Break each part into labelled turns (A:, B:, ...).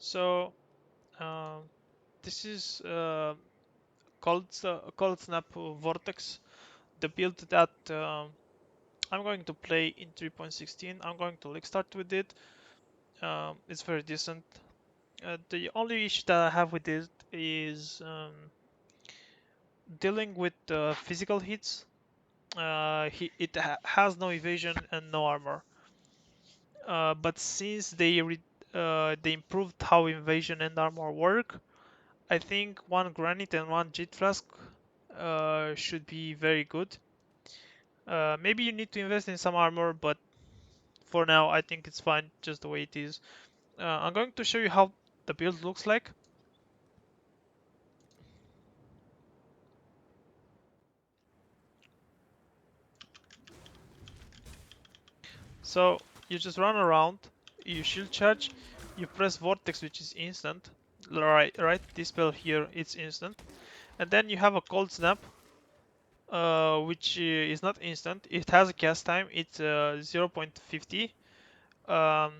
A: So this is Cold Snap Vortex, the build that I'm going to play in 3.16. I'm going to like start with it. It's very decent. The only issue that I have with it is dealing with physical hits. It has no evasion and no armor. But since they improved how evasion and armor work, I think one granite and one jade flask should be very good. Maybe you need to invest in some armor, but for now I think it's fine just the way it is. I'm going to show you how the build looks like. So you just run around, you shield charge, you press Vortex, which is instant. Right, this spell here it's instant, and then you have a Cold Snap, which is not instant. It has a cast time. It's 0.50, um,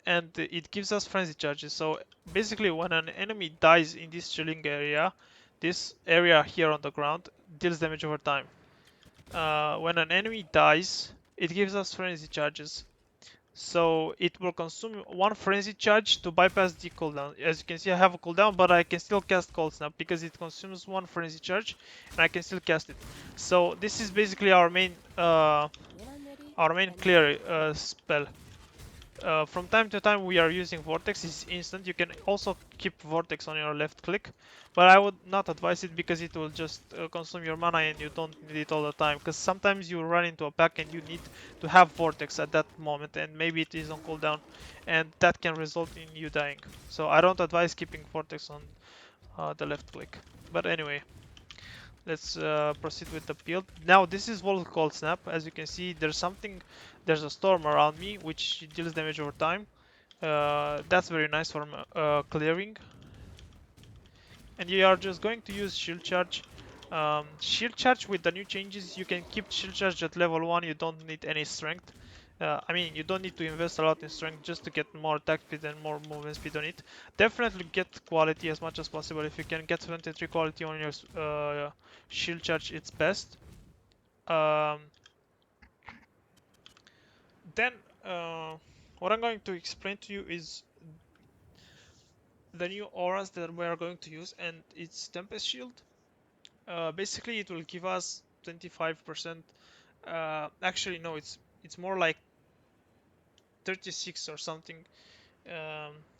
A: and it gives us frenzy charges. So basically, when an enemy dies in this chilling area, this area here on the ground deals damage over time. When an enemy dies, it gives us frenzy charges. So it will consume one frenzy charge to bypass the cooldown. As you can see, I have a cooldown, but I can still cast Cold Snap because it consumes one frenzy charge, and I can still cast it. So this is basically our main clear spell. From time to time we are using Vortex, it's instant. You can also keep Vortex on your left click, but I would not advise it because it will just consume your mana and you don't need it all the time. Because sometimes you run into a pack and you need to have Vortex at that moment, and maybe it is on cooldown, and that can result in you dying. So I don't advise keeping Vortex on the left click. But anyway, let's proceed with the build. Now this is Volt Cold Snap. As you can see, there's a storm around me which deals damage over time. That's very nice for clearing. And you are just going to use shield charge. Shield charge with the new changes, you can keep shield charge at level 1, you don't need any strength. I mean, you don't need to invest a lot in strength just to get more attack speed and more movement speed on it. Definitely get quality as much as possible. If you can get 23 quality on your shield charge, it's best. Um, then, what I'm going to explain to you is the new auras that we are going to use, and it's Tempest Shield. Basically, it will give us 25%. Actually, no, it's more like 36 or something.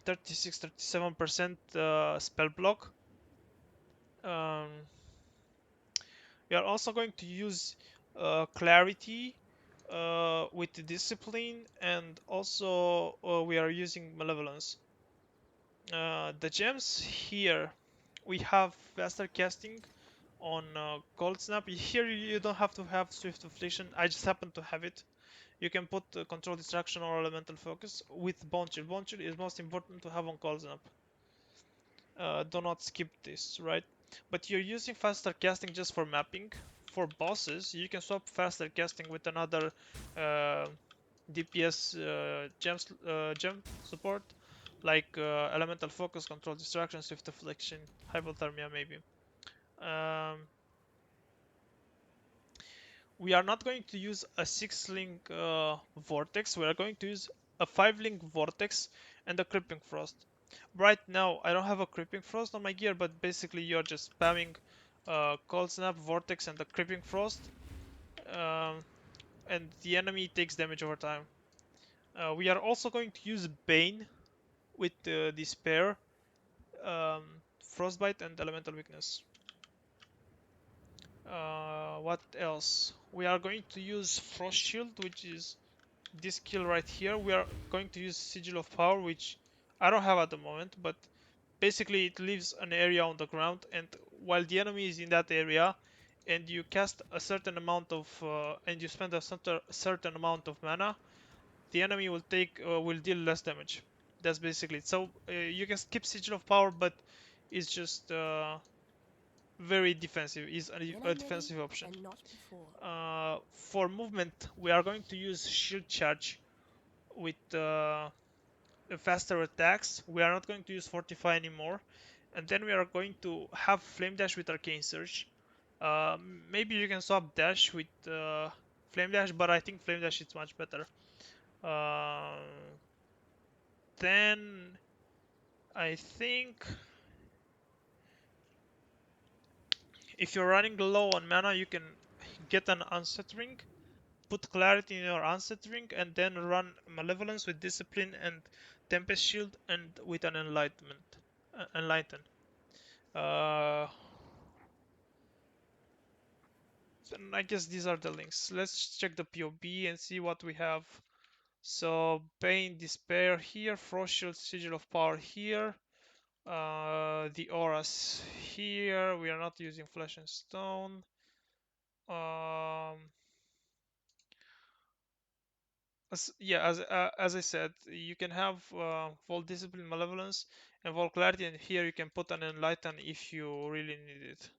A: 36, 37% spell block. Um, we are also going to use clarity with the discipline, and also we are using malevolence. The gems here, we have faster casting on Cold Snap. Here you don't have to have Swift Affliction, I just happen to have it. You can put Control Distraction or Elemental Focus with Bone Chill. Bone Chill is most important to have on Cold Snap. Do not skip this, right? But you're using faster casting just for mapping. For bosses, you can swap faster casting with another DPS gem support, like Elemental Focus, Control Distraction, Swift Affliction, Hypothermia maybe. Um, we are not going to use a 6-link vortex, we are going to use a 5-link vortex and a creeping frost. Right now I don't have a creeping frost on my gear, but basically you're just spamming cold snap, vortex and the creeping frost, um, and the enemy takes damage over time. We are also going to use Bane with Despair, um, Frostbite and Elemental Weakness. What else? We are going to use Frost Shield, which is this skill right here. We are going to use Sigil of Power, which I don't have at the moment, but basically it leaves an area on the ground, and while the enemy is in that area and you cast a certain amount of and you spend a certain amount of mana, the enemy will deal less damage. That's basically it. So you can skip Sigil of Power, but it's just very defensive, is a defensive option. For movement, we are going to use Shield Charge with faster attacks. We are not going to use Fortify anymore. And then we are going to have Flame Dash with Arcane Surge. Maybe you can swap Dash with Flame Dash, but I think Flame Dash is much better. Then I think if you're running low on mana, you can get an Unset Ring, put Clarity in your Unset Ring, and then run Malevolence with Discipline and Tempest Shield and with an Enlightenment. Enlighten. Uh, I guess these are the links. Let's check the POB and see what we have. So Bane, Despair here, Frost Shield, Sigil of Power here, the auras here. We are not using Flesh and Stone. As I said, you can have Vault Discipline, Malevolence, and Vault Clarity, and here you can put an Enlighten if you really need it.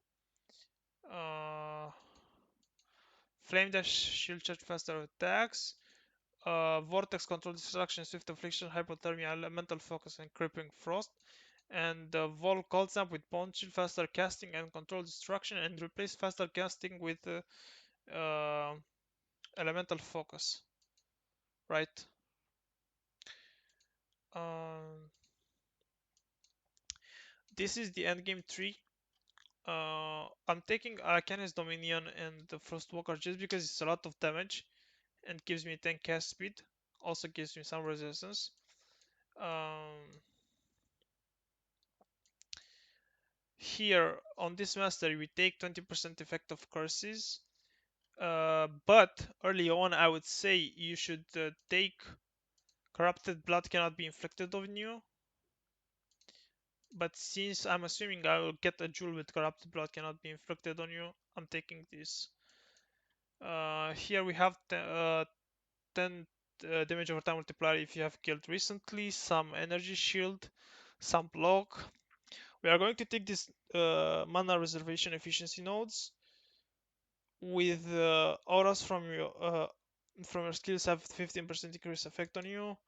A: Flame Dash, Shield Charge, faster attacks. Vortex, Control Destruction, Swift Affliction, Hypothermia, Elemental Focus, and Crippling Frost. And Vol Cold Snap with Bone Shield, faster casting and control destruction, and replace faster casting with Elemental Focus. Right? This is the endgame tree. I'm taking Arcanist Dominion and the Frostwalker just because it's a lot of damage and gives me 10 cast speed. Also gives me some resistance. Here on this mastery we take 20% effect of curses. But early on I would say you should take Corrupted Blood cannot be inflicted on you. But since I'm assuming I will get a jewel with Corrupted Blood cannot be inflicted on you, I'm taking this. Here we have 10 damage over time multiplier if you have killed recently, some energy shield, some block. We are going to take this mana reservation efficiency nodes with auras from your skills have 15% increase effect on you,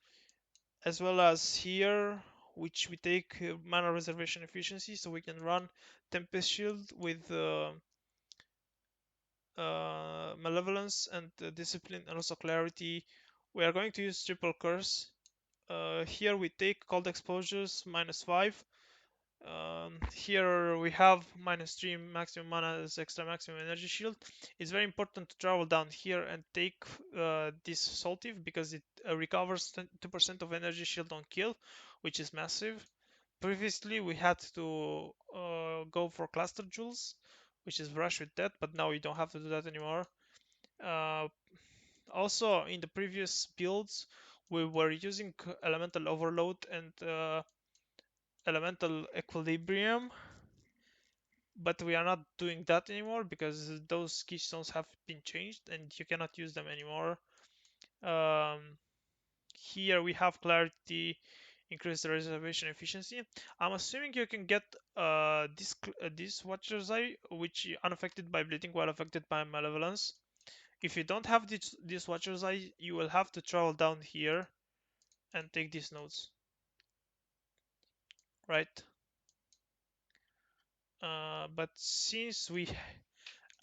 A: as well as here, which we take mana reservation efficiency, so we can run Tempest Shield with Malevolence and Discipline and also Clarity. We are going to use Triple Curse. Here we take Cold Exposures -5. Here we have -3 maximum mana as extra maximum energy shield. It's very important to travel down here and take this Saltive because it recovers 2% of energy shield on kill, which is massive. Previously we had to go for Cluster Jewels, which is Rush with that, but now you don't have to do that anymore. Also, in the previous builds, we were using Elemental Overload and Elemental Equilibrium, but we are not doing that anymore because those keystones have been changed and you cannot use them anymore. Here we have Clarity, increase the reservation efficiency. I'm assuming you can get this Watcher's Eye, which unaffected by bleeding while affected by malevolence. If you don't have this Watcher's Eye, you will have to travel down here and take these nodes. Right? But since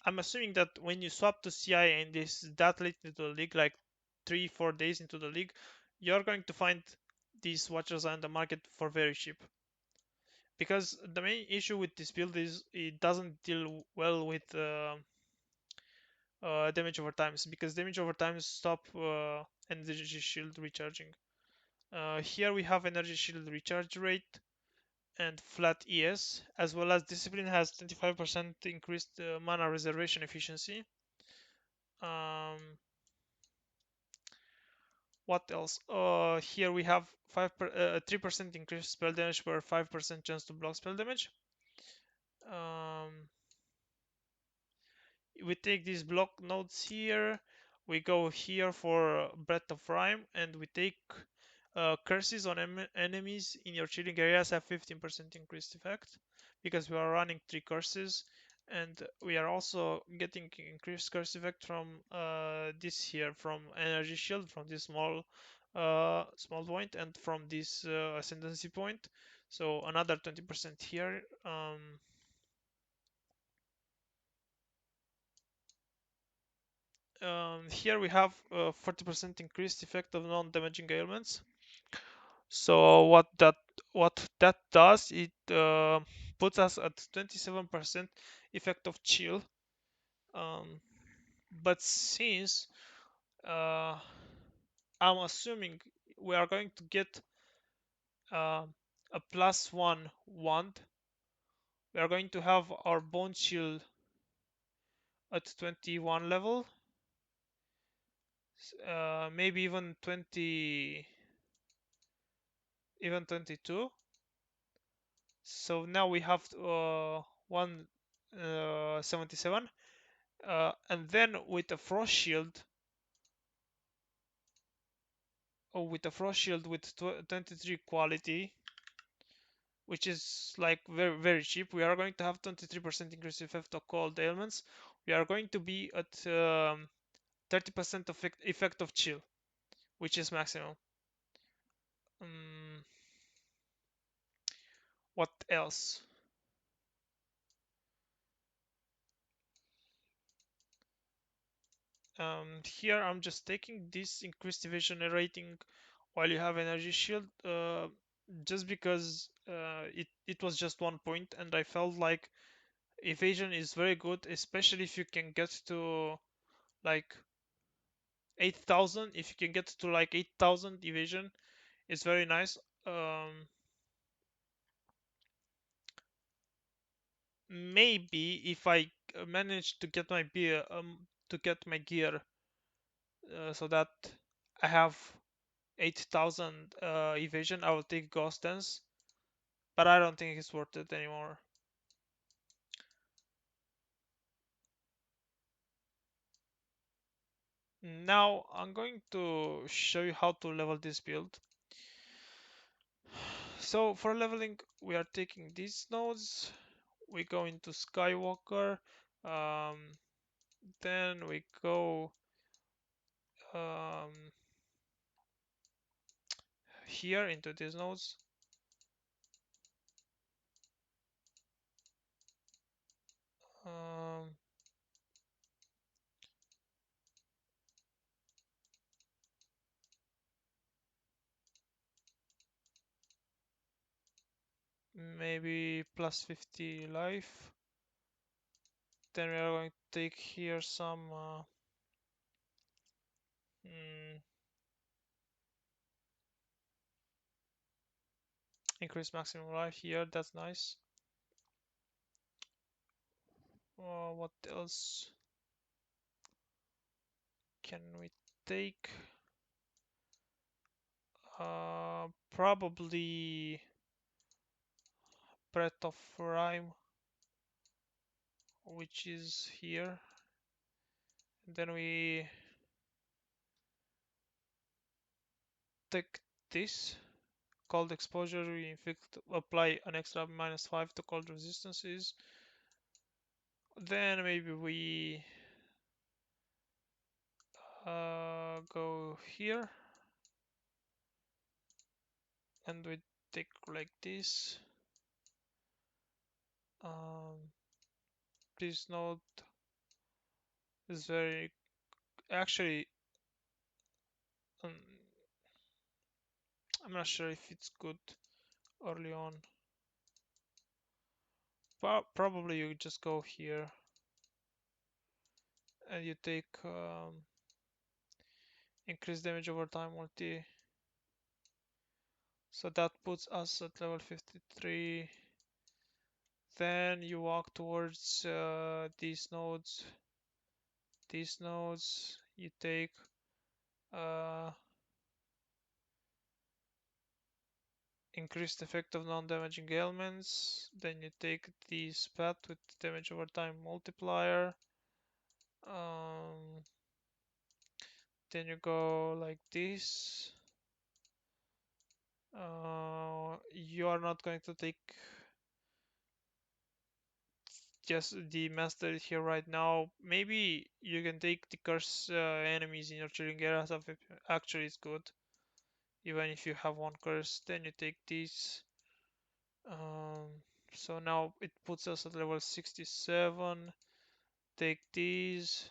A: I'm assuming that when you swap to CI and this that late into the league, like 3-4 days into the league, you're going to find these watchers on the market for very cheap. Because the main issue with this build is it doesn't deal well with damage over times, because damage over times stop energy shield recharging. Here we have energy shield recharge rate and flat ES, as well as discipline has 25% increased mana reservation efficiency. What else? Here we have 3% increased spell damage per 5% chance to block spell damage. We take these block nodes here. We go here for Breath of Rhyme, and we take curses on enemies in your chilling areas have 15% increased effect because we are running 3 curses, and we are also getting increased curse effect from this here, from energy shield, from this small small point, and from this ascendancy point, so another 20% here. Here we have 40% increased effect of non-damaging ailments. So what that does, it puts us at 27% effect of chill. But since uh, I'm assuming we are going to get uh, a +1 wand, we are going to have our bone chill at 21 level, maybe even 20, even 22. So now we have 177, and then with a frost shield, or with a frost shield with 23 quality, which is like very very cheap, we are going to have 23% increase effect of cold ailments. We are going to be at 30% effect of chill, which is maximum. um, what else? Here I'm just taking this increased evasion rating while you have energy shield, just because it was just 1 point, and I felt like evasion is very good, especially if you can get to like 8,000. If you can get to like 8,000 evasion, it's very nice. Um, Maybe if I manage to get my gear, so that I have 8,000 evasion, I will take ghost dance, but I don't think it's worth it anymore. Now I'm going to show you how to level this build. So for leveling, we are taking these nodes, we go into Skywalker, um, then we go um, here into these nodes. Um, Maybe +50 life. Then we are going to take here some mm, increase maximum life here. That's nice. What else can we take? Probably breath of rhyme, which is here. And then we take this cold exposure. We inflict, apply an extra -5 to cold resistances. Then maybe we go here and we take like this. This node is very actually um, I'm not sure if it's good early on. Probably you just go here and you take increase damage over time multi. So that puts us at level 53. Then you walk towards these nodes. These nodes you take uh, increased effect of non-damaging ailments. Then you take the spat with damage over time multiplier. Um, then you go like this. You are not going to take just the master here right now. Maybe you can take the curse enemies in your chilling areas of it. Actually, it's good. even if you have one curse. Then you take these. So now it puts us at level 67. Take these.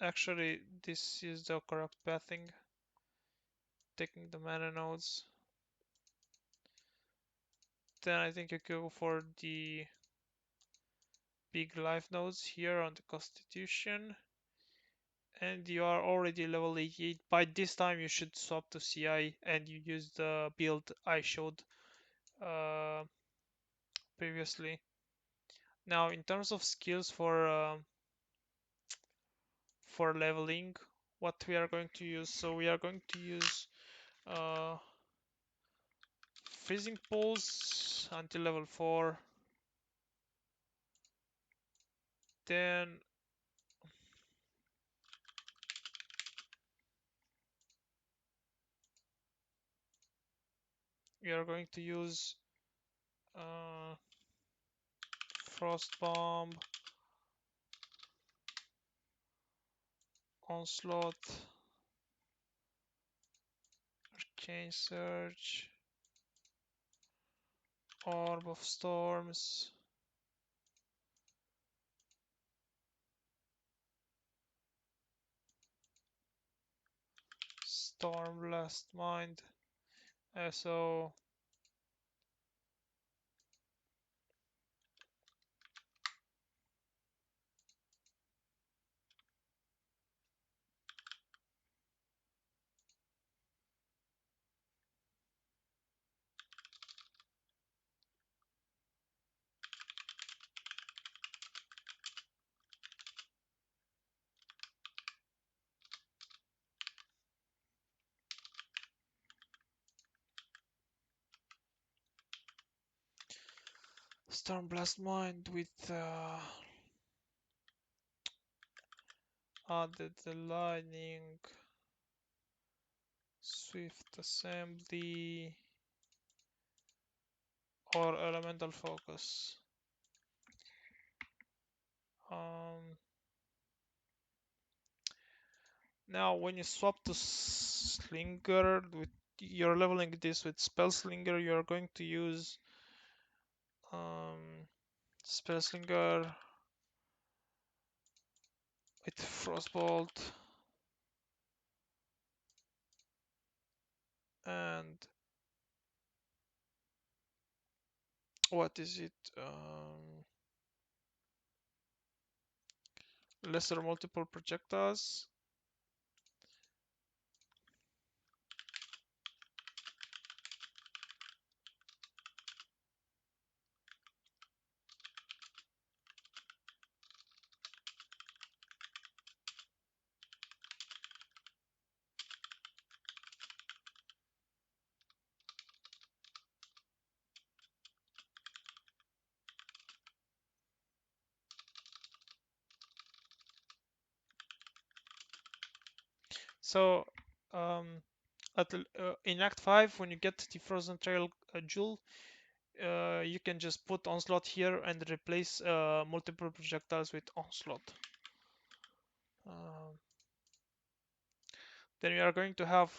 A: Actually, this is the correct pathing. Taking the mana nodes. Then I think you go for the big life nodes here on the Constitution. And you are already level 88. By this time you should swap to CI and you use the build I showed previously. Now in terms of skills for leveling, what we are going to use, so we are going to use freezing pulse until level 4. Then we are going to use frost bomb, onslaught, arcane surge, orb of storms, storm blast mind. So storm blast mind with added the lightning, swift assembly, or elemental focus. Now when you swap to slinger, you're leveling this with spell slinger, you're going to use spell slinger with frostbolt and what is it? Lesser multiple projectiles. So in Act 5, when you get the Frozen Trail jewel, you can just put onslaught here and replace multiple projectiles with onslaught. Then we are going to have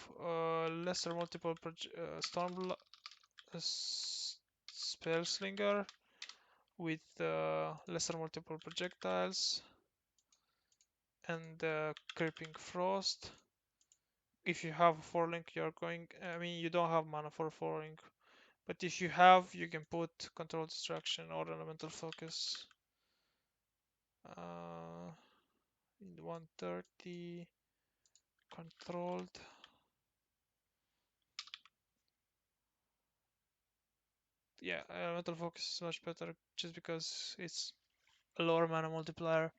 A: lesser multiple spell slinger with lesser multiple projectiles and creeping frost. If you have 4 link, you're going. I mean, you don't have mana for 4 link, but if you have, you can put control distraction or elemental focus. 130 controlled. Yeah, elemental focus is much better just because it's a lower mana multiplier.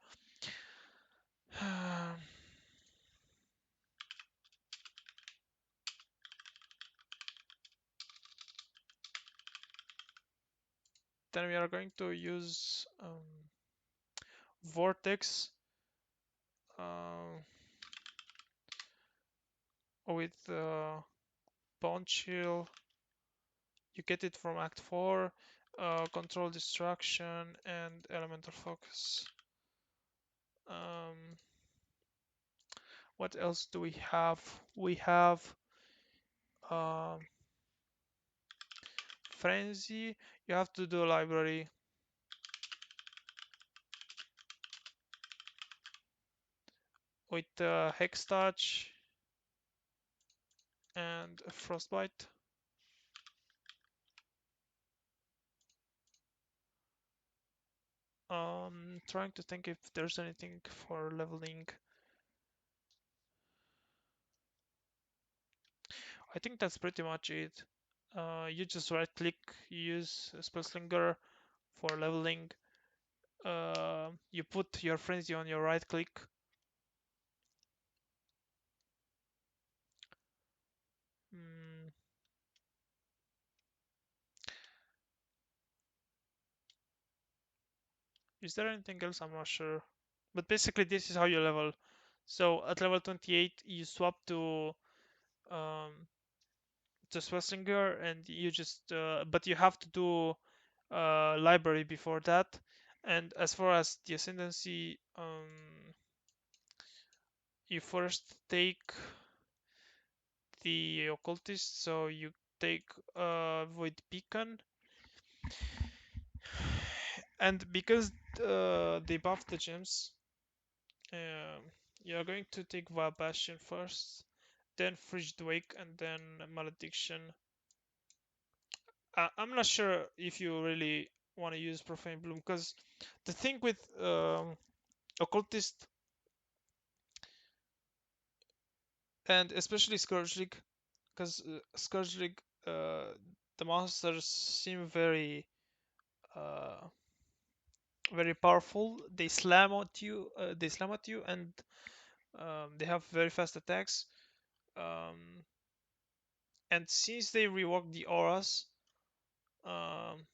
A: Then we are going to use Vortex with Bone Chill. You get it from Act 4, Control Distraction, and Elemental Focus. Um, what else do we have? We have um, frenzy. You have to do library with hex touch and frostbite. Trying to think if there's anything for leveling. I think that's pretty much it. You just right click, use spellslinger for leveling. You put your frenzy on your right click. Mm, is there anything else? I'm not sure. But basically, this is how you level. So at level 28, you swap um, to spellslinger, and you just. But you have to do library before that. And as far as the ascendancy, you first take the occultist, so you take void beacon, and because they buff the gems, um, you are going to take Vile Bastion first, then Frigid Wake, and then Malediction. I'm not sure if you really want to use Profane Bloom, because the thing with occultist and especially Scourge League, because Scourge League, the monsters seem uh, very powerful. They slam at you. And they have very fast attacks. Um, and since they reworked the auras, um,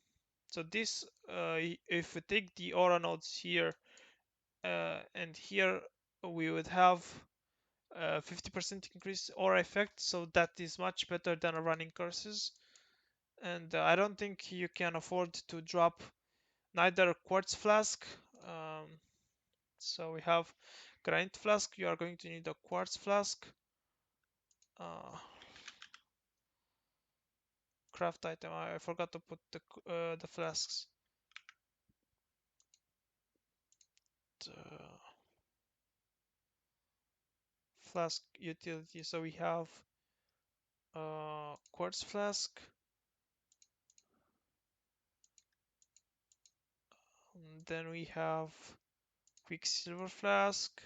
A: so this, if we take the aura nodes here and here, we would have 50% increase aura effect. So that is much better than running curses. And I don't think you can afford to drop neither quartz flask. So we have granite flask. You are going to need a quartz flask. Uh, craft item. I forgot to put the flasks. The flask utility. So we have quartz flask. Then we have quicksilver flask.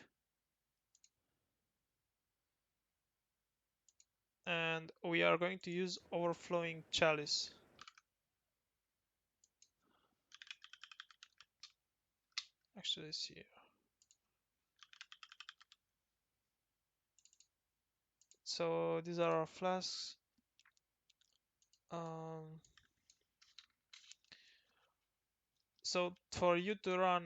A: And we are going to use overflowing chalice. Actually, let's see. So these are our flasks. So for you to run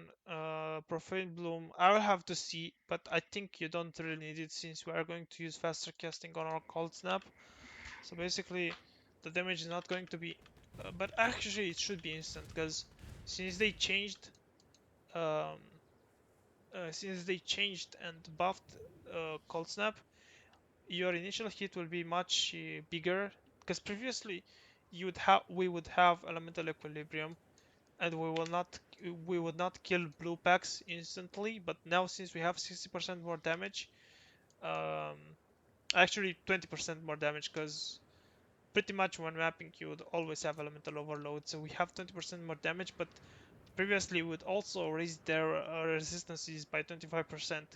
A: Profane Bloom, I will have to see, but I think you don't really need it since we are going to use faster casting on our Cold Snap. So basically, the damage is not going to be, but actually it should be instant because since they changed, um, and buffed Cold Snap, your initial hit will be much bigger. Because previously, we would have elemental equilibrium, and we would not kill blue packs instantly. But now, since we have 60% more damage, um, actually 20% more damage, because pretty much when mapping you would always have elemental overload, so we have 20% more damage. But previously we would also raise their resistances by 25%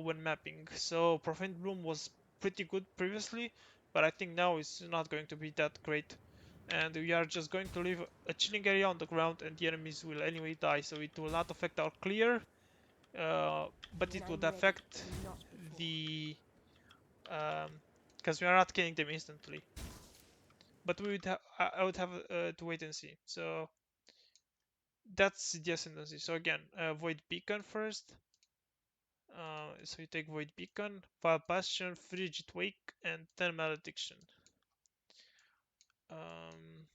A: when mapping. So Profane Bloom was pretty good previously, but I think now it's not going to be that great. And we are just going to leave a chilling area on the ground, and the enemies will anyway die, so it will not affect our clear, but it would affect the because we are not killing them instantly. But I would have to wait and see. So that's the Ascendancy. So again, Void Beacon first. So you take Void Beacon, Vile Bastion, Frigid Wake, and then Malediction. Um,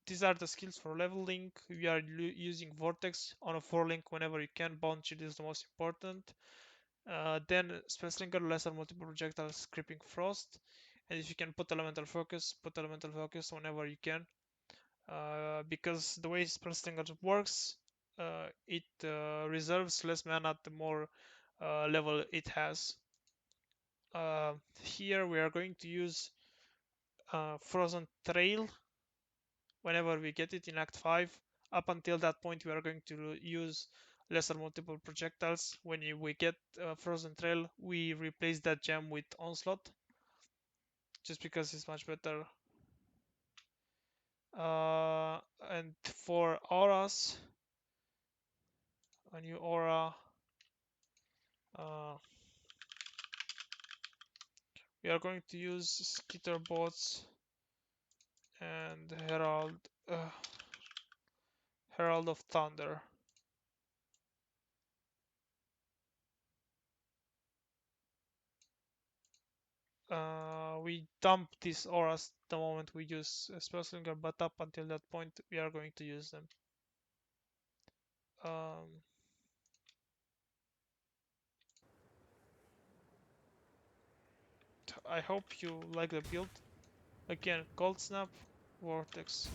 A: these are the skills for leveling. We are using Vortex on a 4 link whenever you can. Bound shield is the most important. Then Spellslinger, lesser multiple projectiles, creeping frost. And if you can put elemental focus, whenever you can. Because the way Spellslinger works, it reserves less mana the more level it has. Here we are going to use Frozen Trail whenever we get it in Act 5. Up until that point, we are going to use lesser multiple projectiles. When we get Frozen Trail, we replace that gem with Onslaught, just because it's much better. And for auras, a new aura, we are going to use Skitter Bots and Herald of Thunder. We dump these auras the moment we use Spellslinger, but up until that point, we are going to use them. I hope you like the build. Again, Cold Snap, Vortex.